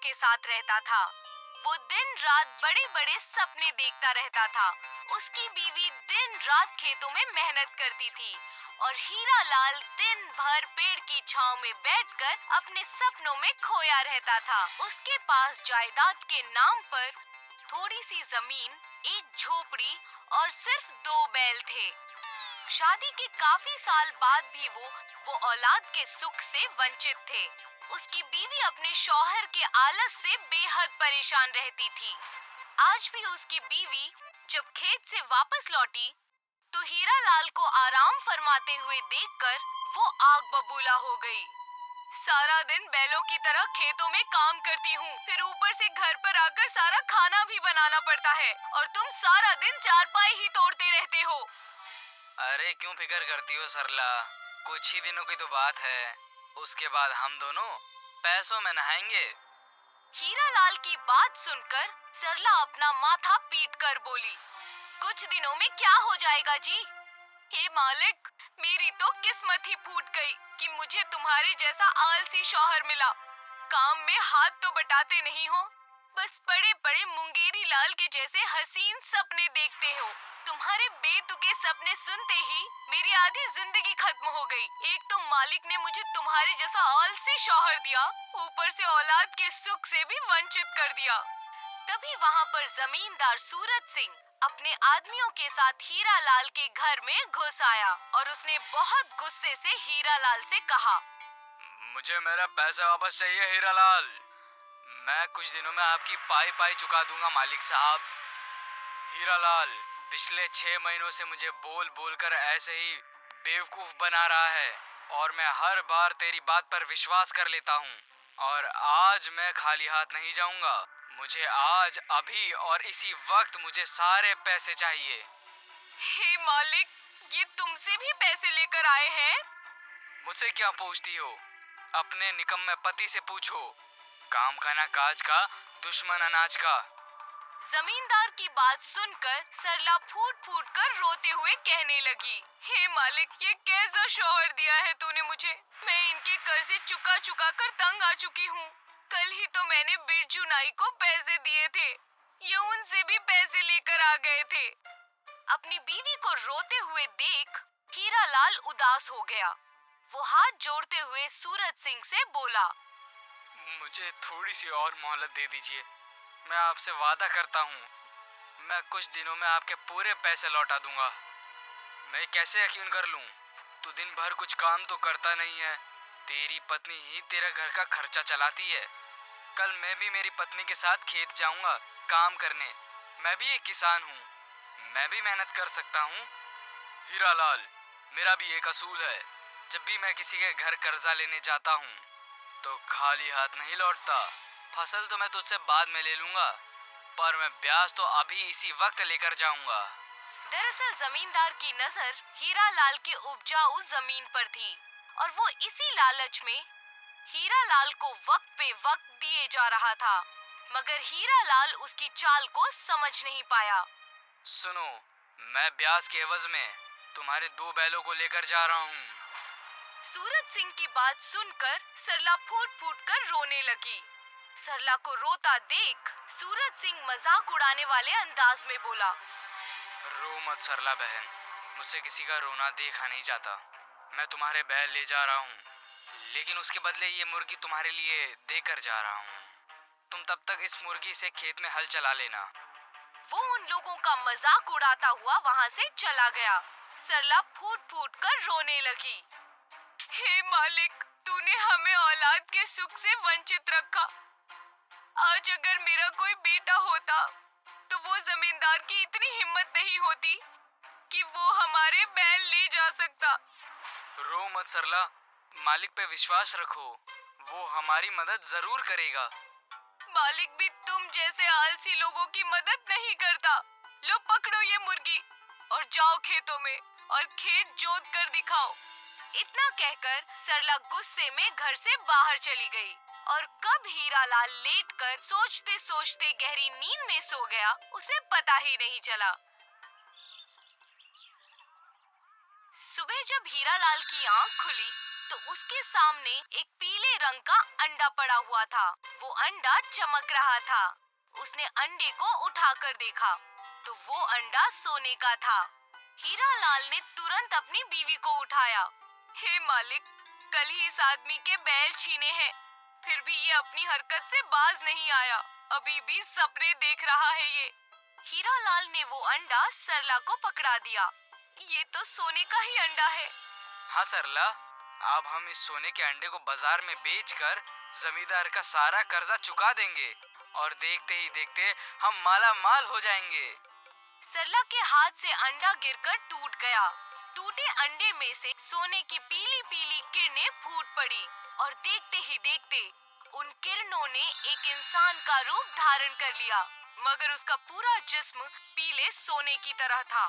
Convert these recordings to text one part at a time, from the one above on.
के साथ रहता था। वो दिन रात बड़े बड़े सपने देखता रहता था। उसकी बीवी दिन रात खेतों में मेहनत करती थी और हीरा लाल दिन भर पेड़ की छांव में बैठकर अपने सपनों में खोया रहता था। उसके पास जायदाद के नाम पर थोड़ी सी जमीन, एक झोपड़ी और सिर्फ 2 बैल थे। शादी के काफी साल बाद भी वो औलाद के सुख से वंचित थे। उसकी बीवी अपने शौहर के आलस से बेहद परेशान रहती थी। आज भी उसकी बीवी जब खेत से वापस लौटी तो हीरा लाल को आराम फरमाते हुए देखकर वो आग बबूला हो गई। सारा दिन बैलों की तरह खेतों में काम करती हूँ, फिर ऊपर से घर पर आकर सारा खाना भी बनाना पड़ता है और तुम सारा दिन चारपाई ही तोड़ते रहते हो। अरे क्यों फिक्र करती हो सरला, कुछ ही दिनों की तो बात है, उसके बाद हम दोनों पैसों में नहाएंगे। हीरा लाल की बात सुनकर सरला अपना माथा पीट कर बोली, कुछ दिनों में क्या हो जाएगा जी? हे मालिक, मेरी तो किस्मत ही फूट गई कि मुझे तुम्हारे जैसा आलसी शौहर मिला। काम में हाथ तो बटाते नहीं हो, बस बड़े बड़े मुंगेरी लाल के जैसे हसीन सपने देखते हो। तुम्हारे बेतुके सपने सुनते ही मेरी आधी जिंदगी खत्म हो गई। एक तो मालिक ने मुझे तुम्हारे जैसा आलसी शौहर दिया, ऊपर से औलाद के सुख से भी वंचित कर दिया। तभी वहाँ पर जमींदार सूरज सिंह अपने आदमियों के साथ हीरा लाल के घर में घुस आया और उसने बहुत गुस्से से हीरा लाल से कहा, मुझे मेरा पैसा वापस चाहिए हीरा लाल। मैं कुछ दिनों में आपकी पाई पाई चुका दूंगा मालिक साहब। हीरा लाल पिछले 6 महीनों से मुझे बोल बोल कर ऐसे ही बेवकूफ बना रहा है और मैं हर बार तेरी बात पर विश्वास कर लेता हूँ और आज मैं खाली हाथ नहीं जाऊंगा। मुझे आज अभी और इसी वक्त मुझे सारे पैसे चाहिए। हे मालिक, ये तुमसे भी पैसे लेकर आए हैं? मुझसे क्या पूछती हो? अपने निकम्मे पति से पूछो। काम का ना काज का, दुश्मन अनाज का। जमींदार की बात सुनकर सरला फूट फूट कर रोते हुए कहने लगी, हे मालिक, ये कैसा शौहर दिया है तूने मुझे? मैं इनके कर्जे चुका चुका कर तंग आ चुकी हूँ। कल ही तो मैंने बिरजू नाई को पैसे दिए थे, ये उनसे भी पैसे लेकर आ गए थे। अपनी बीवी को रोते हुए देख हीरा लाल उदास हो गया। वो हाथ जोड़ते हुए सूरज सिंह से बोला, मुझे थोड़ी सी और मोहलत दे दीजिए। मैं आपसे वादा करता हूँ, मैं कुछ दिनों में आपके पूरे पैसे लौटा दूंगा। मैं कैसे यकीन कर लूँ? तू दिन भर कुछ काम तो करता नहीं है, तेरी पत्नी ही तेरा घर का खर्चा चलाती है। कल मैं भी मेरी पत्नी के साथ खेत जाऊंगा काम करने। मैं भी एक किसान हूँ, मैं भी मेहनत कर सकता हूँ। हीरा लाल, मेरा भी एक असूल है, जब भी मैं किसी के घर कर्जा लेने जाता हूँ तो खाली हाथ नहीं लौटता। फसल तो मैं तुझसे बाद में ले लूंगा, पर मैं ब्याज तो अभी इसी वक्त लेकर जाऊंगा। दरअसल जमींदार की नजर हीरा लाल के उपजाऊ जमीन पर थी और वो इसी लालच में हीरा लाल को वक्त पे वक्त दिए जा रहा था, मगर हीरा लाल उसकी चाल को समझ नहीं पाया। सुनो, मैं ब्याज के एवज में तुम्हारे 2 बैलों को लेकर जा रहा हूँ। सूरज सिंह की बात सुनकर सरला फूट फूट कर रोने लगी। सरला को रोता देख सूरज सिंह मजाक उड़ाने वाले अंदाज में बोला, रो मत सरला बहन, मुझसे किसी का रोना देखा नहीं जाता। मैं तुम्हारे बैल ले जा रहा हूँ, लेकिन उसके बदले ये मुर्गी तुम्हारे लिए देकर जा रहा हूँ। तुम तब तक इस मुर्गी से खेत में हल चला लेना। वो उन लोगों का मजाक उड़ाता हुआ वहाँ से चला गया। सरला फूट फूट कर रोने लगी, हे मालिक, तूने हमें औलाद के सुख से वंचित रखा। आज अगर मेरा कोई बेटा होता तो वो जमींदार की इतनी हिम्मत नहीं होती कि वो हमारे बैल ले जा सकता। रो मत सरला, मालिक पे विश्वास रखो, वो हमारी मदद जरूर करेगा। मालिक भी तुम जैसे आलसी लोगों की मदद नहीं करता। लो पकड़ो ये मुर्गी और जाओ खेतों में और खेत जोत कर दिखाओ। इतना कहकर सरला गुस्से में घर से बाहर चली गई और कब हीरा लाल लेटकर सोचते सोचते गहरी नींद में सो गया, उसे पता ही नहीं चला। सुबह जब हीरा लाल की आंख खुली तो उसके सामने एक पीले रंग का अंडा पड़ा हुआ था। वो अंडा चमक रहा था। उसने अंडे को उठाकर देखा तो वो अंडा सोने का था। हीरालाल ने तुरंत अपनी बीवी को उठाया। हे मालिक, कल ही इस आदमी के बैल छीने हैं, फिर भी ये अपनी हरकत से बाज नहीं आया। अभी भी सपने देख रहा है ये। हीरालाल ने वो अंडा सरला को पकड़ा दिया। ये तो सोने का ही अंडा है। हाँ सरला, अब हम इस सोने के अंडे को बाजार में बेचकर जमींदार का सारा कर्जा चुका देंगे और देखते ही देखते हम माला माल हो जाएंगे। सरला के हाथ से अंडा गिरकर टूट गया। टूटे अंडे में से सोने की पीली पीली किरणें फूट पड़ी और देखते ही देखते उन किरणों ने एक इंसान का रूप धारण कर लिया, मगर उसका पूरा जिस्म पीले सोने की तरह था।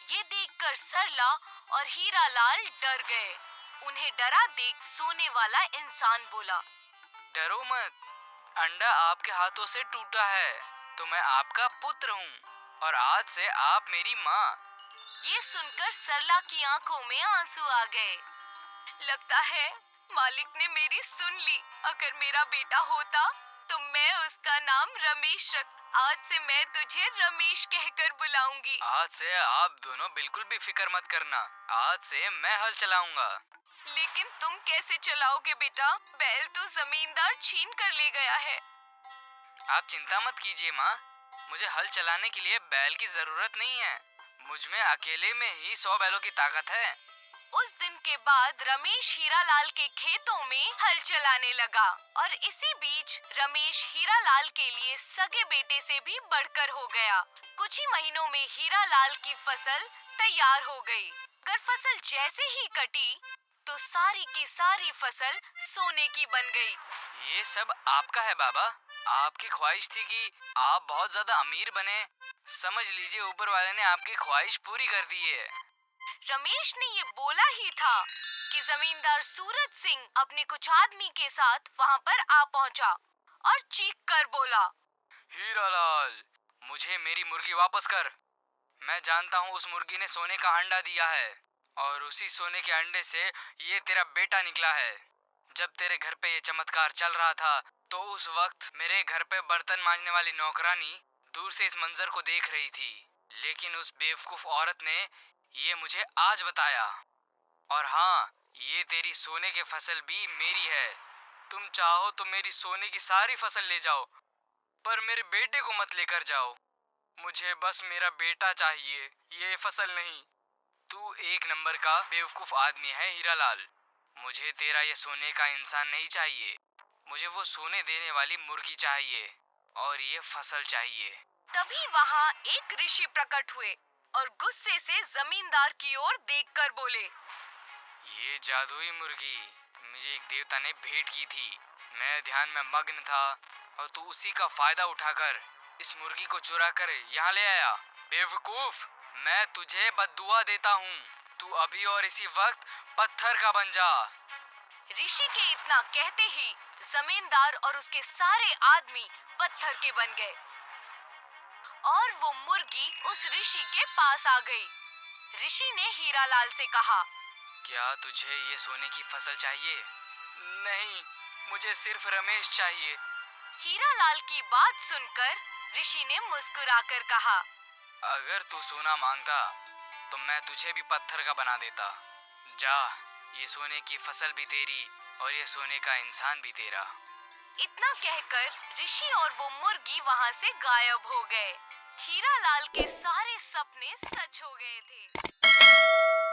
ये देखकर सरला और हीरालाल डर गए। उन्हें डरा देख सोने वाला इंसान बोला, डरो मत, अंडा आपके हाथों से टूटा है तो मैं आपका पुत्र हूँ और आज से आप मेरी माँ। ये सुनकर सरला की आंखों में आंसू आ गए। लगता है मालिक ने मेरी सुन ली। अगर मेरा बेटा होता तो मैं उसका नाम रमेश रख। आज से मैं तुझे रमेश कहकर बुलाऊंगी। आज से आप दोनों बिल्कुल भी फिक्र मत करना, आज से मैं हल चलाऊंगा। लेकिन तुम कैसे चलाओगे बेटा? बैल तो जमींदार छीन कर ले गया है। आप चिंता मत कीजिए माँ, मुझे हल चलाने के लिए बैल की जरूरत नहीं है। मुझ में अकेले में ही 100 बैलों की ताकत है। उस दिन के बाद रमेश हीरालाल के खेतों में हल चलाने लगा और इसी बीच रमेश हीरालाल के लिए सगे बेटे से भी बढ़कर हो गया। कुछ ही महीनों में हीरालाल की फसल तैयार हो गई। अगर फसल जैसे ही कटी तो सारी की सारी फसल सोने की बन गई। ये सब आपका है बाबा, आपकी ख्वाहिश थी कि आप बहुत ज्यादा अमीर बने। समझ लीजिए ऊपर वाले ने आपकी ख्वाहिश पूरी कर दी है। रमेश ने ये बोला ही था कि जमींदार सूरज सिंह अपने कुछ आदमी के साथ वहाँ पर आ पहुँचा और चीख कर बोला, हीरालाल, मुझे मेरी मुर्गी वापस कर। मैं जानता हूँ उस मुर्गी ने सोने का अंडा दिया है और उसी सोने के अंडे से ये तेरा बेटा निकला है। जब तेरे घर पे ये चमत्कार चल रहा था तो उस वक्त मेरे घर पे बर्तन मांजने वाली नौकरानी दूर से इस मंजर को देख रही थी, लेकिन उस बेवकूफ औरत ने ये मुझे आज बताया। और हाँ, ये तेरी सोने की फसल भी मेरी है। तुम चाहो तो मेरी सोने की सारी फसल ले जाओ, पर मेरे बेटे को मत लेकर जाओ। मुझे बस मेरा बेटा चाहिए, ये फसल नहीं। तू एक नंबर का बेवकूफ आदमी है हीरालाल। मुझे तेरा ये सोने का इंसान नहीं चाहिए, मुझे वो सोने देने वाली मुर्गी चाहिए और ये फसल चाहिए। तभी वहाँ एक ऋषि प्रकट हुए और गुस्से से जमींदार की ओर देखकर बोले, ये जादुई मुर्गी मुझे एक देवता ने भेंट की थी। मैं ध्यान में मग्न था और तू उसी का फायदा उठाकर इस मुर्गी को चुरा कर यहाँ ले आया। बेवकूफ, मैं तुझे बद्दुआ देता हूँ, तू अभी और इसी वक्त पत्थर का बन जा। ऋषि के इतना कहते ही जमींदार और उसके सारे आदमी पत्थर के बन गए और वो मुर्गी उस ऋषि के पास आ गई। ऋषि ने हीरालाल से कहा, क्या तुझे ये सोने की फसल चाहिए? नहीं, मुझे सिर्फ रमेश चाहिए। हीरालाल की बात सुनकर ऋषि ने मुस्कुराकर कहा, अगर तू सोना मांगता तो मैं तुझे भी पत्थर का बना देता। जा, ये सोने की फसल भी तेरी और ये सोने का इंसान भी तेरा। इतना कहकर ऋषि और वो मुर्गी वहाँ से गायब हो गए। हीरालाल के सारे सपने सच हो गए थे।